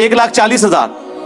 1,40,000،